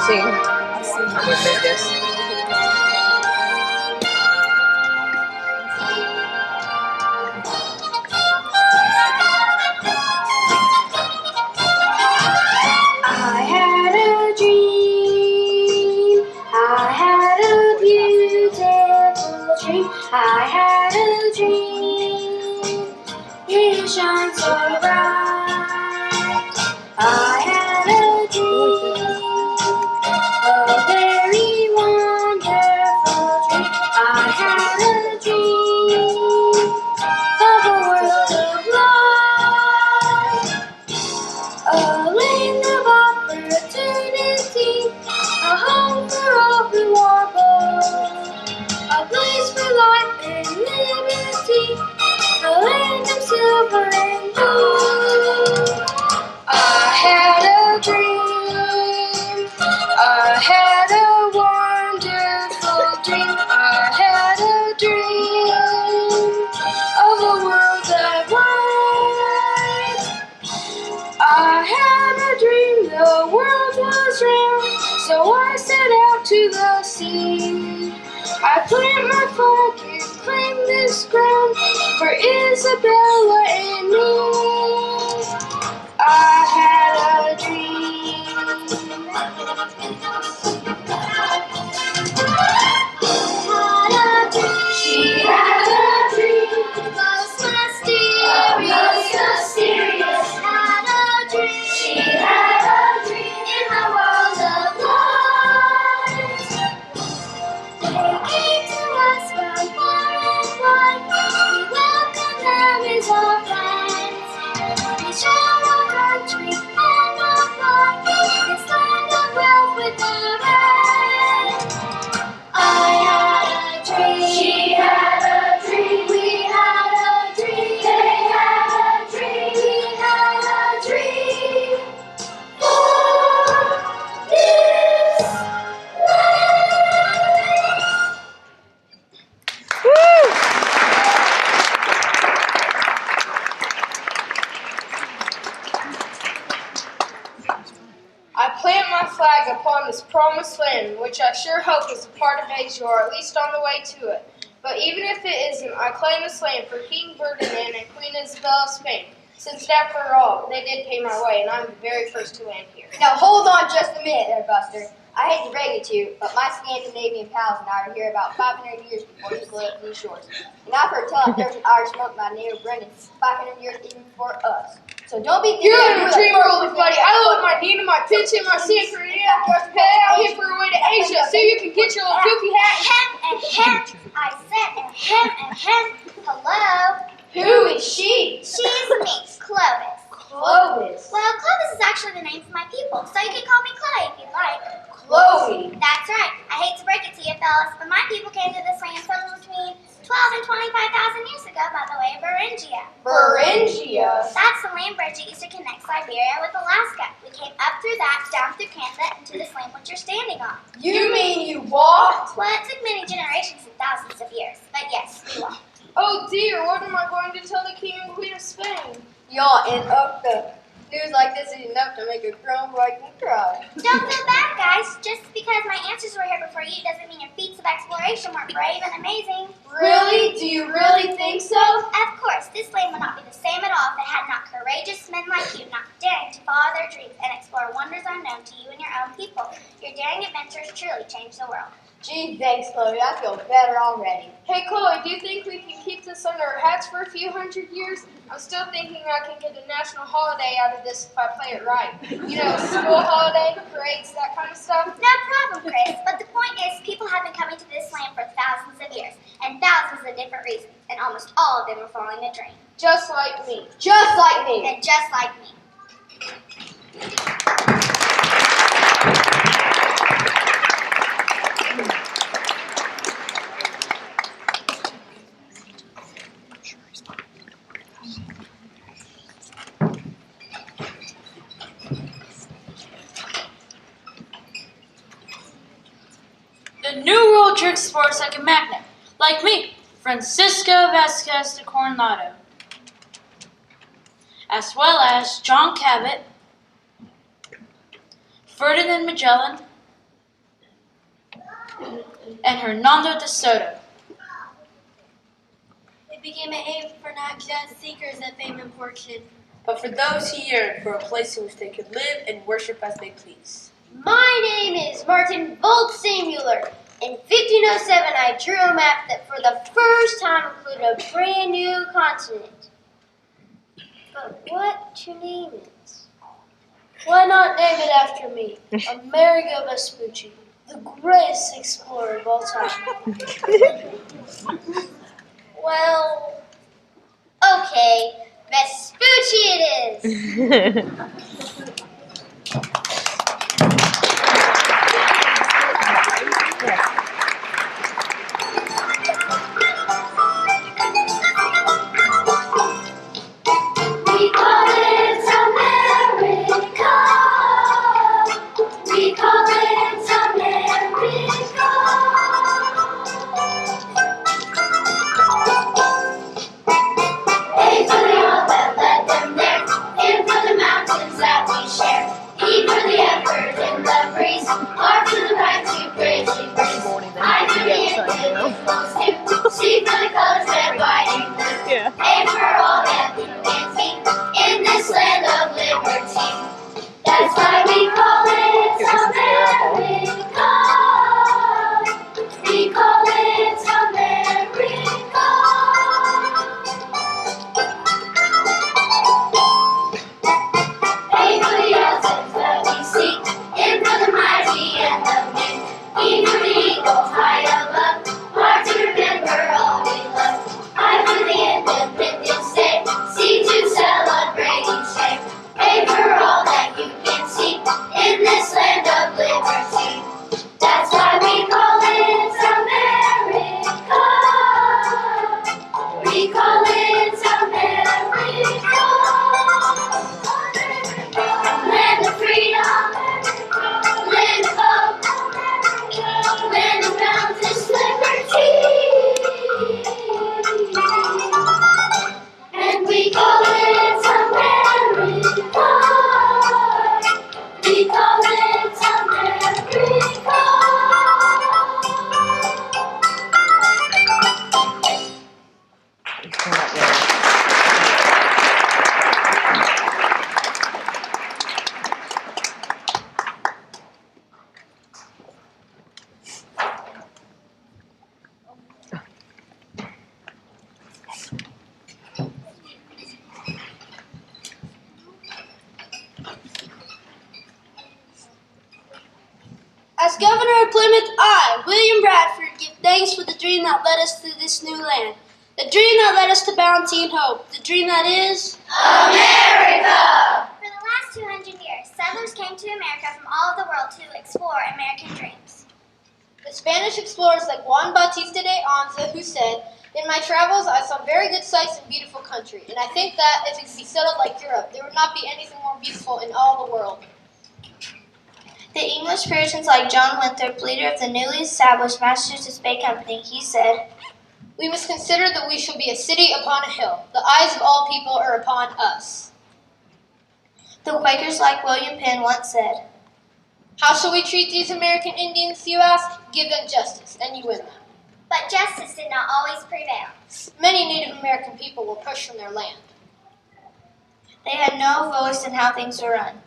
Sing with me, yes. I had a dream. I had a beautiful dream. I had a dream. It shines so bright. I had a dream. A very wonderful dream. I had a dream of a world of light. A land of opportunity, a home for all who are born, a place for life and liberty, a land of silver and gold. I had a dream, I had a wonderful dream, I had a dream of a world of light. I had a dream the world was round, so I set out to the sea. I plant my flag and claim this ground for Isabella and me. I had a dream. She had a dream, most mysterious. Had a dream. She had a dream in the world of light. They came to us from far and wide. We welcome them as our friends. We share our country and our pride. This land of wealth with the red. I had a dream. She had a dream. We had a dream. They had a dream. We had a dream for this land. I plant my flag upon this promised land, which I sure hope is a part of Asia, or at least on the way to it. But even if it isn't, I claim this land for King Ferdinand and Queen Isabella of Spain, since after all, they did pay my way, and I'm the very first to land here. Now hold on just a minute there, Buster. I hate to break it to you, but my Scandinavian pals and I are here about 500 years before you slid up these shores. And I've heard tell that there's an Irish monk by the name of Brendan 500 years even before us. So don't be You're living a dream world, buddy. I love my Nina, my Pinch, and my Santeria. Head out here for a way to Asia so you can get your little goofy hat. Ahem. I said ahem. Hello. Who is she? She's me, Clovis. Clovis. Well, Clovis is actually the name for my people, so you can call me Chloe if you'd like. Chloe. That's right. I hate to break it to you, fellas, but my people came to this land somewhere between 12 and 25,000 years ago by the way of Beringia. Beringia. That's the land bridge that used to connect Siberia with Alaska. We came up through that, down through Canada, and to this land which you're standing on. You mean you walked? Well, it took many generations and thousands of years, but yes, we walked. Oh dear, what am I going to tell the King and Queen of Spain? Y'all and up the news like this is enough to make a grown boy can cry. Don't feel bad, guys. Just because my ancestors were here before you doesn't mean your feats of exploration weren't brave and amazing. Really? Do you really think so? Of course, this land would not be the same at all if it had not courageous men like you, not daring to follow their dreams and explore wonders unknown to you and your own people. Your daring adventures truly changed the world. Gee, thanks, Chloe. I feel better already. Hey Chloe, do you think we can keep this under our hats for a few hundred years? I'm still thinking I can get a national holiday out of this if I play it right. You know, school holiday, parades, that kind of stuff. No problem, Chris. But the point is, people have been coming to this land for thousands of years, and thousands of different reasons, and almost all of them are following a dream. Just like me. Just like me. And just like me. The New World drinks sports like a magnet, like me, Francisco Vasquez de Coronado, as well as John Cabot, Ferdinand Magellan, and Hernando de Soto. It became a haven for not just seekers of fame and fortune, but for those who yearn for a place in which they could live and worship as they please. My name is Martin Volk-Samuler. In 1507, I drew a map that for the first time included a brand new continent. But what to name it? Why not name it after me, Amerigo Vespucci, the greatest explorer of all time? Well, okay, Vespucci it is. we call it America. We call it America. A for the all that led them there, M for the mountains that we share, E for the effort in the breeze, R for the right to bravely breeze, I for the infinite it flows to, C for the colors red, white, and blue, Yeah. A for all that we can see in this land of liberty. That's why we call it America. We call it America. A for the oceans that we see, M for the mighty and the meek, E for the eagle high above, R to remember all we love, I for the Independence Day, C to celebrate each day, A for all that you can see in this land of liberty. That's why we call it America. We call it America. Land of freedom, land of hope, land of boundless liberty. And we call it America. We call it America. As Governor of Plymouth, I, William Bradford, give thanks for the dream that led us to this new land. The dream that led us to bounty and hope. The dream that is America! For the last 200 years, settlers came to America from all over the world to explore American dreams. the Spanish explorers like Juan Bautista de Anza, who said, "In my travels, I saw very good sights and beautiful country, and I think that if it could be settled like Europe, there would not be anything more beautiful in all the world." The English Puritans like John Winthrop, leader of the newly established Massachusetts Bay Company, he said, "We must consider that we shall be a city upon a hill. The eyes of all people are upon us." The Quakers like William Penn once said, How shall we treat these American Indians, you ask? Give them justice, and you win them. but justice did not always prevail. Many Native American people were pushed from their land. They had no voice in how things were run.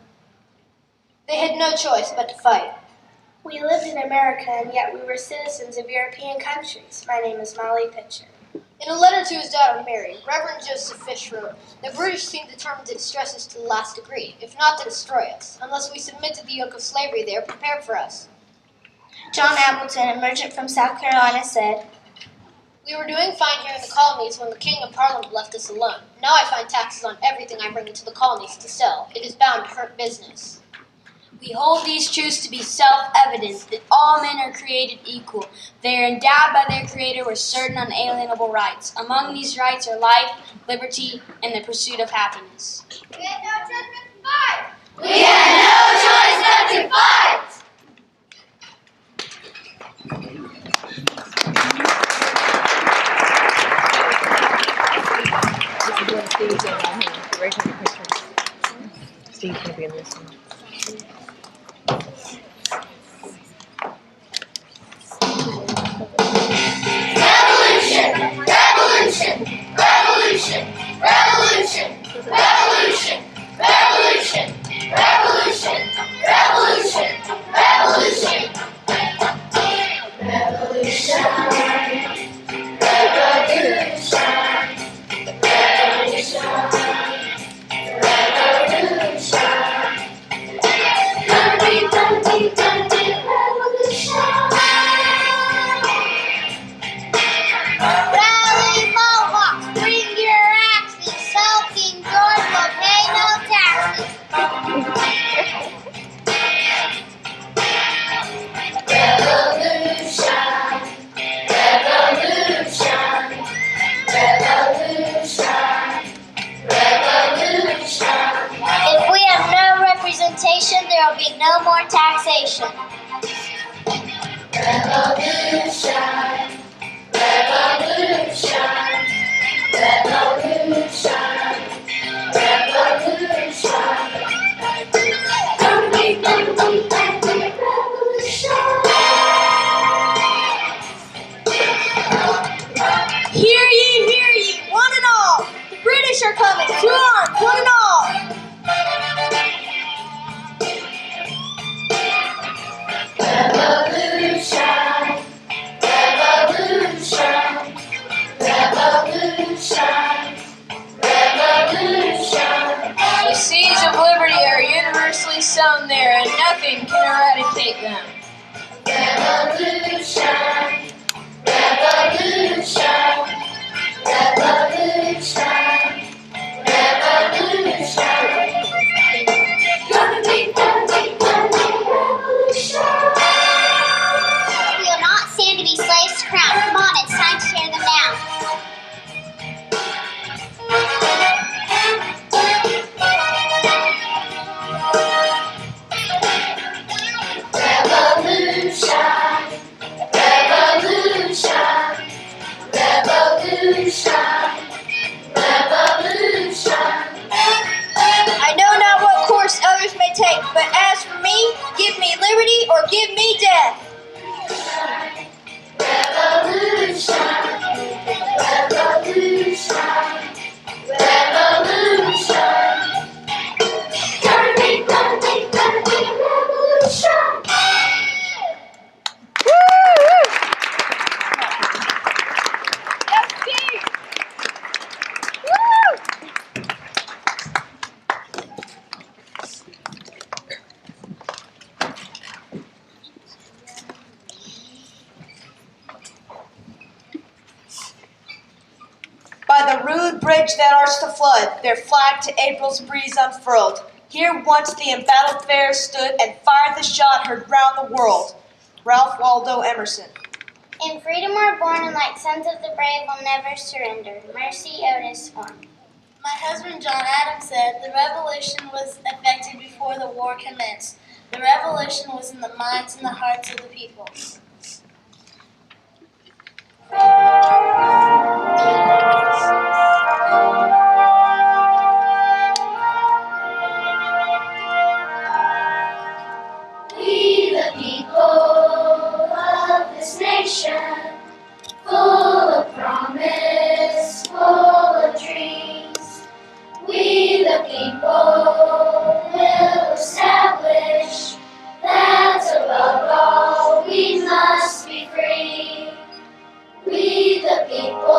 They had no choice but to fight. We lived in America, and yet we were citizens of European countries. My name is Molly Pitcher. In a letter to his daughter Mary, Reverend Joseph Fish wrote, "The British seem determined to distress us to the last degree, if not to destroy us, unless we submit to the yoke of slavery they are prepared for us." John Appleton, a merchant from South Carolina, said, "We were doing fine here in the colonies when the King of Parliament left us alone. Now I find taxes on everything I bring into the colonies to sell. It is bound to hurt business." We hold these truths to be self-evident, that all men are created equal. They are endowed by their Creator with certain unalienable rights. Among these rights are life, liberty, and the pursuit of happiness. We had no choice but to fight. We had no choice but to fight. Steve's gonna be in this one. no more taxation. Revolution, revolution, revolution, revolution. Hear ye, one and all! The British are coming, to arms, one and all! Revolution, revolution, revolution, revolution. The seeds of liberty are universally sown there, and nothing can eradicate them. Revolution, revolution, revolution, revolution. Gonna be revolution. We will not stand to be slaves to crown. Come on, it's time to tear them down. Revolution, revolution, revolution, revolution. I know not what course others may take, but as for me, give me liberty or give me death. Revolution, revolution, revolution. Gonna be revolution. By the rude bridge that arched the flood, their flag to April's breeze unfurled. Here once the embattled fair stood, and fired the shot heard round the world. Ralph Waldo Emerson. In freedom we're born, and like sons of the brave, will never surrender. Mercy Otis Horn. My husband John Adams said the revolution was effected before the war commenced. The revolution was in the minds and the hearts of the people. We the people of this nation, full of promise, full of dreams. We the people will establish that above all we must be free. We the people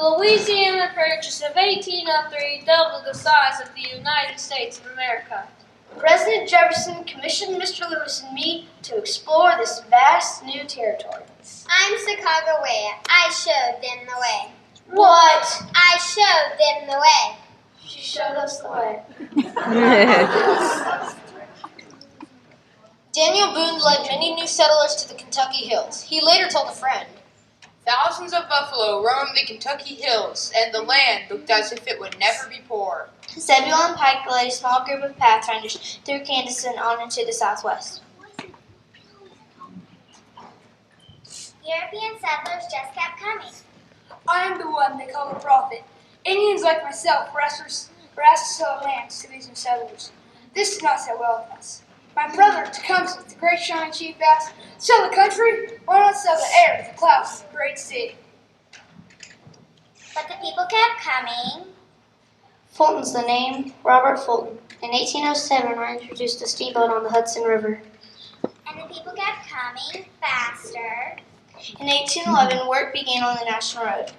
Louisiana Purchase of 1803 doubled the size of the United States of America. President Jefferson commissioned Mr. Lewis and me to explore this vast new territory. I'm Chicago Way. I showed them the way. What? I showed them the way. She showed us the way. Daniel Boone led many new settlers to the Kentucky hills. He later told a friend, Thousands of buffalo roamed the Kentucky hills, and the land looked as if it would never be poor. Zebulon Pike led a small group of pathfinders through Kansas and on into the southwest. European settlers just kept coming. I am the one they call the prophet. Indians like myself were asked to sell lands to these new settlers. This did not sit well with us. My brother Tecumseh, the great shining chief, asked, "Sell the country? Why not sell the air, the clouds, the great sea?" But the people kept coming. Fulton's the name, Robert Fulton. In 1807, I introduced a steamboat on the Hudson River. And the people kept coming faster. In 1811, work began on the National Road.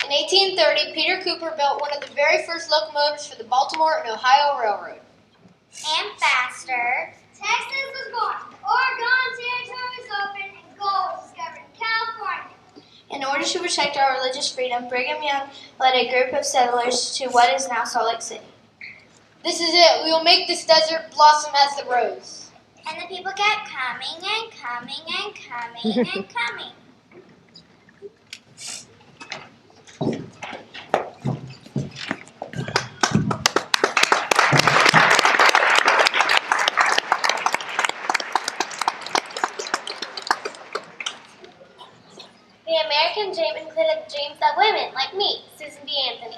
in 1830, Peter Cooper built one of the very first locomotives for the Baltimore and Ohio Railroad. And faster. Texas was born. Oregon Territory was open, and gold was discovered in California. In order to protect our religious freedom, Brigham Young led a group of settlers to what is now Salt Lake City. This is it. We will make this desert blossom as the rose. And the people kept coming and coming and coming and coming. The American dream included the dreams of women like me, Susan B. Anthony.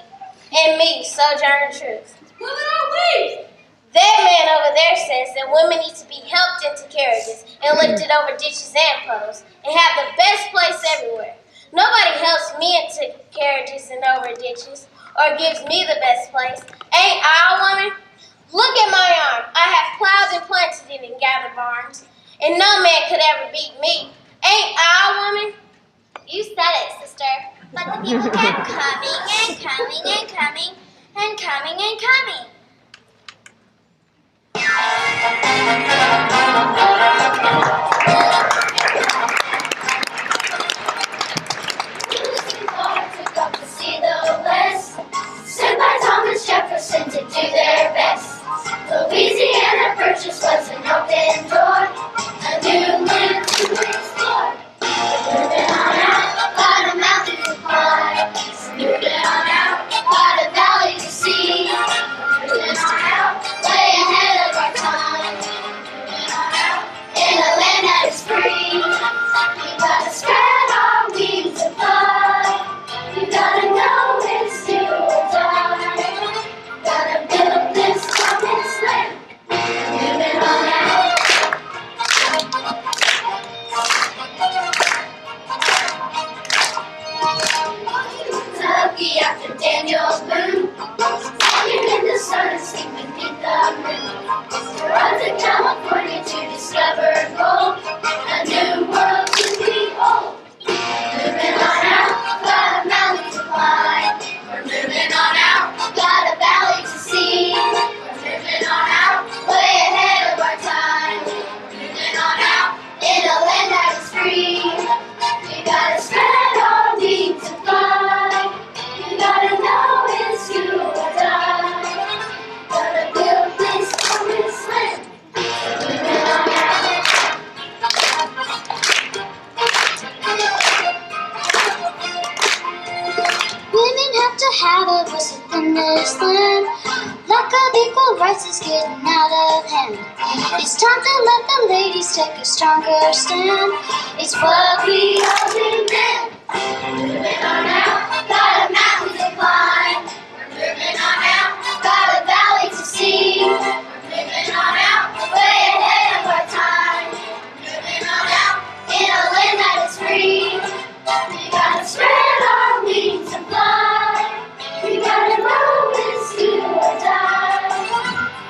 And me, Sojourner Truth. Women are we! That man over there says that women need to be helped into carriages and lifted over ditches and puddles and have the best place everywhere. Nobody helps me into carriages and over ditches or gives me the best place. Ain't I a woman? Look at my arm. I have plowed and planted it in gather barns, and no man could ever beat me. Ain't I a woman? You said it, sister. But the people kept coming and coming and coming and coming and coming. Took up to see the West, sent by Thomas Jefferson to do their best. Louisiana Purchase was an open door, a new land to explore. Moving on out, got a mountain to climb. Moving on out, got a valley to see. Moving on out, way ahead of our time. Moving on out, in a land that is free. We gotta spread our wings and fly. You gotta know it's do or die. Gotta build this promised land. Moving on out. Kentucky after Daniel Boone, walking in the sun and sleep beneath the moon. Run to California to discover gold, a new world to behold. Moving on out, got a mountain to climb. We're moving on out, got a valley to see. We're moving on out, way ahead of our time. We're moving on out, in a land that is free. We gotta spread our wings and fly. You gotta know it's you or die. Gotta build this promised land. Moving on out. Women have to have a voice within this land. Lack of equal rights is getting out of hand. It's time to let the ladies take a stronger stand. It's what we all demand. Moving on out, got a mountain to climb. We're moving on out, got a valley to see. We're moving on out, way ahead of our time. We're moving on out, in a land that is free. We gotta spread our wings and fly. We gotta know it's do or die.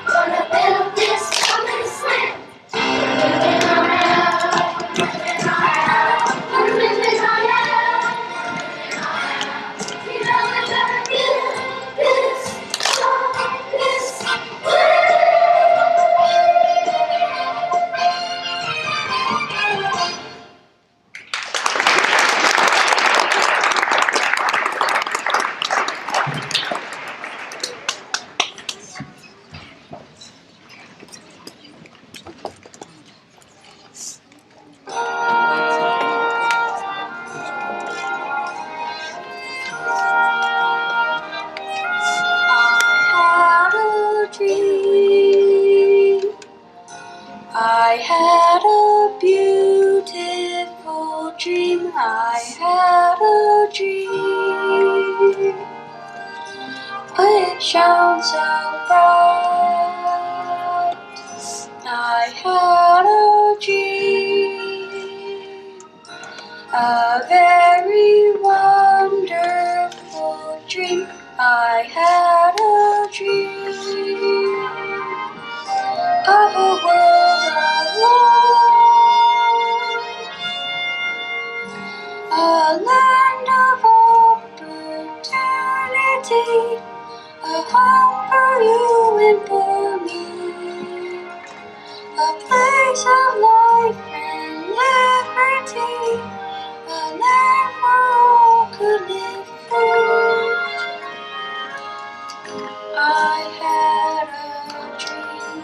Gonna build this promised land. We're moving on out, we're moving on out, we're moving on out. I had a beautiful dream. I had a dream. It shone so bright. I had a dream. A very wonderful dream. I had a dream of a world of light, a land of opportunity, a home for you and for me, a place of life and liberty, a land where all could live free. I had a dream.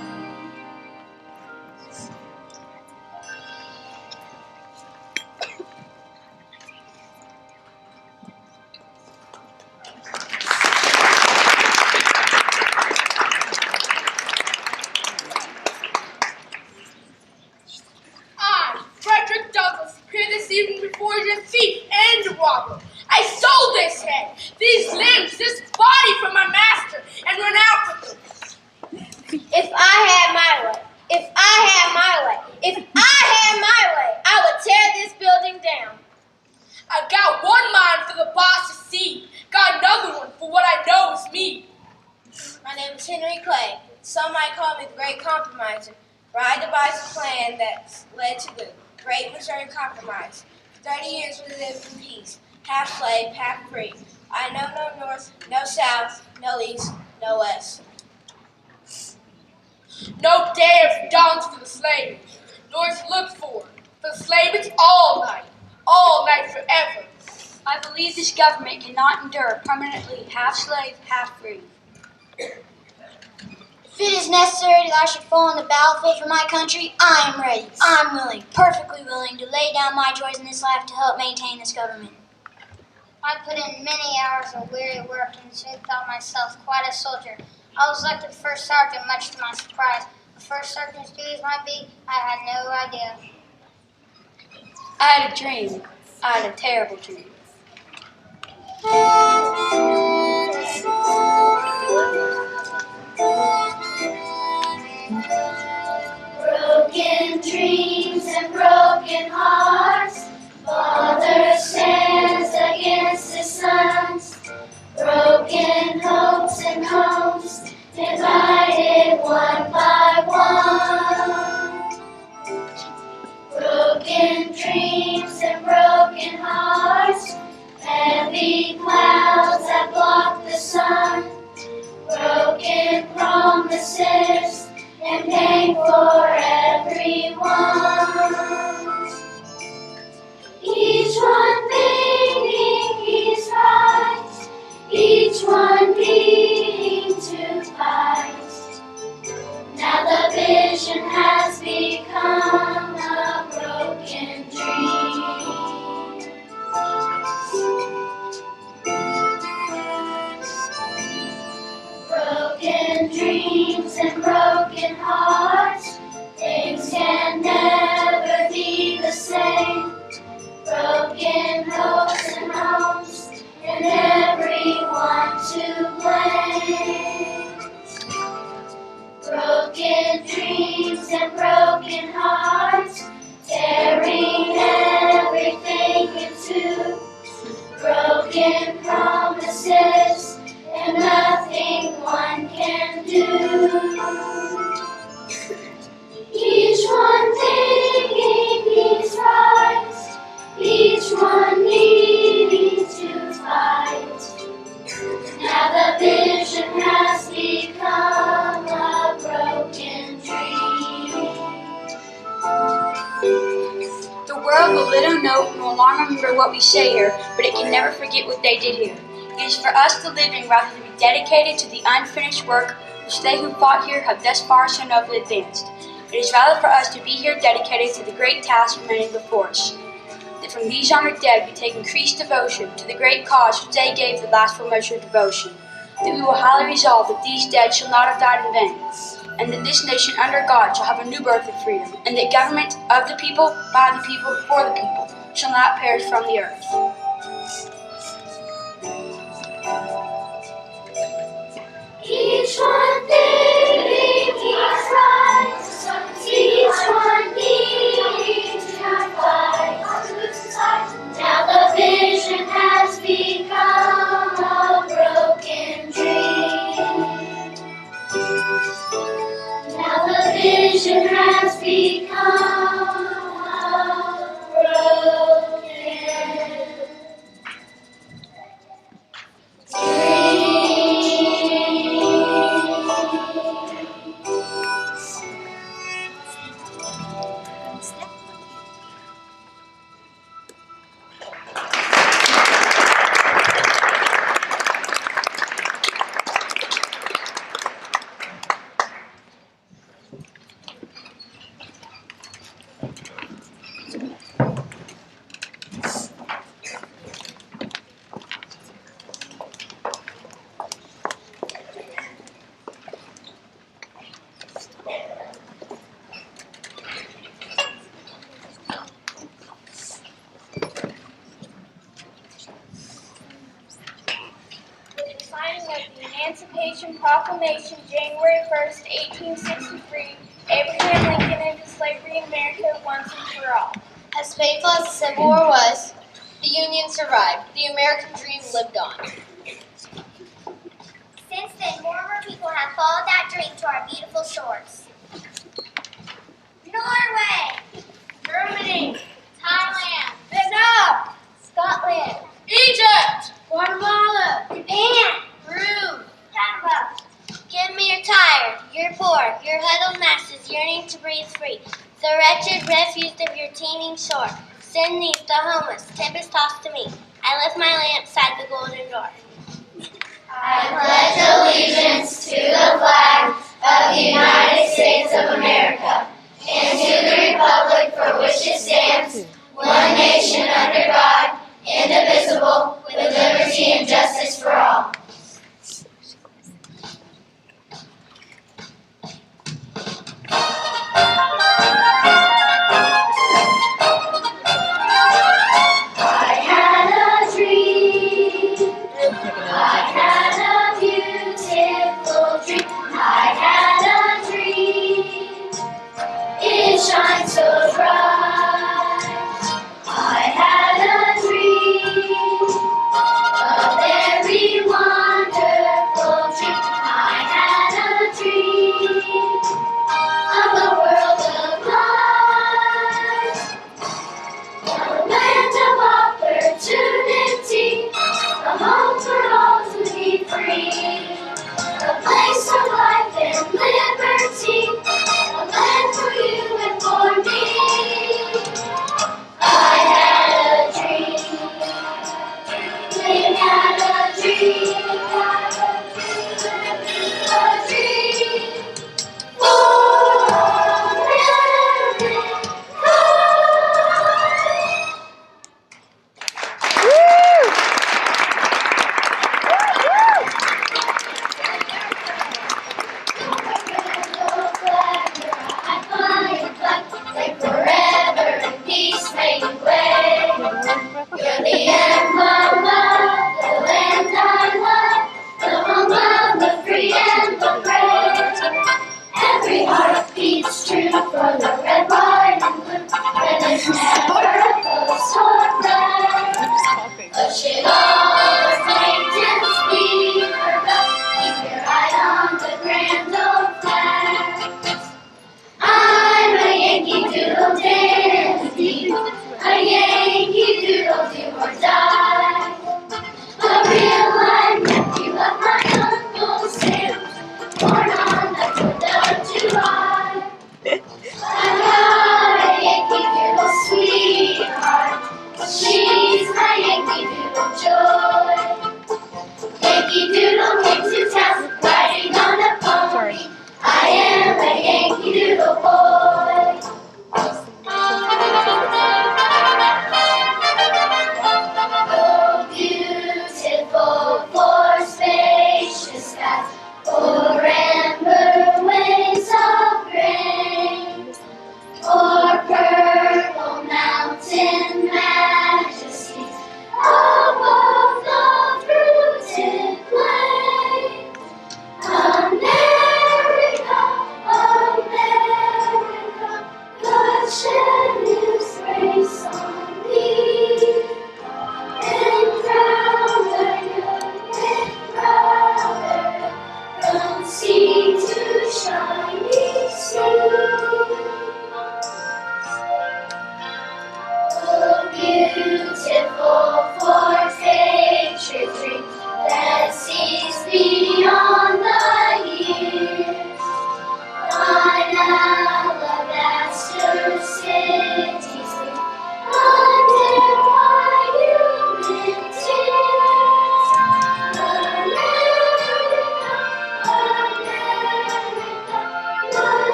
I, Frederick Douglass, appear this evening before you a thief and a robber. I sold this head, these limbs, this body from my master, and went out with them. If I had my way, if I had my way, if I had my way, I would tear this building down. I got one mind for the boss to see, got another one for what I know is me. My name is Henry Clay. Some might call me the Great Compromiser, for I devised a plan that led to the Great Missouri Compromise. For 30 years we lived in peace, half slave, half free. I know no north, no south, no east, no west. No day dawns for the slave, nor is looked for. For the slave it's all night forever. I believe this government cannot endure permanently half slave, half free. If it is necessary that I should fall on the battlefield for my country, I am ready. I'm willing, perfectly willing, to lay down my joys in this life to help maintain this government. I put in many hours of weary work and soon thought myself quite a soldier. I was elected first sergeant, much to my surprise. What first sergeant's duties might be, I had no idea. I had a dream. I had a terrible dream. Broken dreams and broken hearts, Father stands against his sons. Broken hopes and homes, divided one by one. Broken dreams and broken hearts, heavy clouds that block the sun. Broken promises and pain for everyone. Each one thinking he's right, each one needing to fight. Now the vision has become a broken dream. Broken dreams and broken hearts, things can never be the same. Broken hopes and homes, and everyone to blame. Broken dreams and broken hearts, tearing everything in two. Broken promises, and nothing one can do. Each one thinking he's right, each one needing to fight. Now the vision has become a broken dream. The world will little know and will long remember what we say here, but it can never forget what they did here. It is for us the living rather than be dedicated to the unfinished work which they who fought here have thus far so nobly advanced. It is rather for us to be here dedicated to the great task remaining before us. That from these honored dead we take increased devotion to the great cause which they gave the last full measure of devotion. That we will highly resolve that these dead shall not have died in vain. and that this nation under God shall have a new birth of freedom, and that government of the people, by the people, for the people, shall not perish from the earth. Each one thinking he's right, each one needing to fight. Now the vision has become a broken dream. Now the vision has become a broken Emancipation Proclamation, January 1st, 1863, Abraham Lincoln ended slavery in America once and for all. As painful as the Civil War was, the Union survived. The American dream lived on. Since then, more and more people have followed that dream to our beautiful shores. Norway, Germany, Thailand, Vietnam, Scotland, Egypt! Guatemala, Japan, Peru, Canada. Give me your tired, your poor, your huddled masses yearning to breathe free. The wretched refuse of your teeming shore. Send these, the homeless, tempest-tossed to me. I lift my lamp beside the golden door. I pledge allegiance to the flag of the United States of America and to the republic for which it stands, one nation under God, indivisible, with liberty and justice for all. I had a dream. I had a beautiful dream. I had a dream. It shines so bright. I had a dream. A very wonderful dream. I had a dream of a world of light. A land of opportunity, a home for all to be free, a place of life and liberty, a land for you and for me. I had a dream, we had a dream, a dream for America. Like forever in peace making way. You're the emblem of the land I love, the home of the free and the brave. Every heart beats true for the red, white, and blue, and there's never a ghost or red. But should all acquaintance be forgot, keep your eye on the grand old flag. I'm a Yankee Doodle dandy, a Yankee Doodle do or die. A real life nephew of my Uncle Sam, born on the 4th of July. I got a Yankee Doodle sweetheart,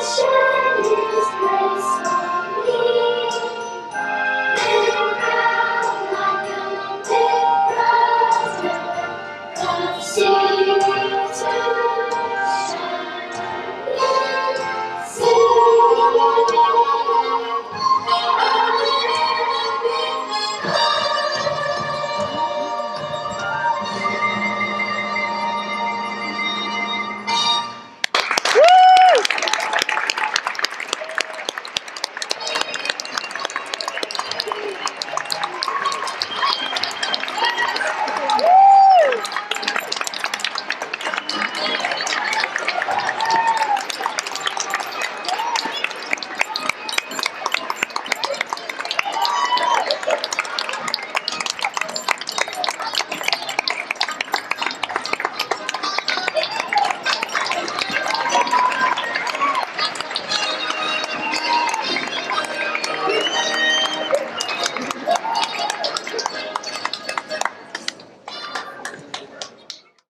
share.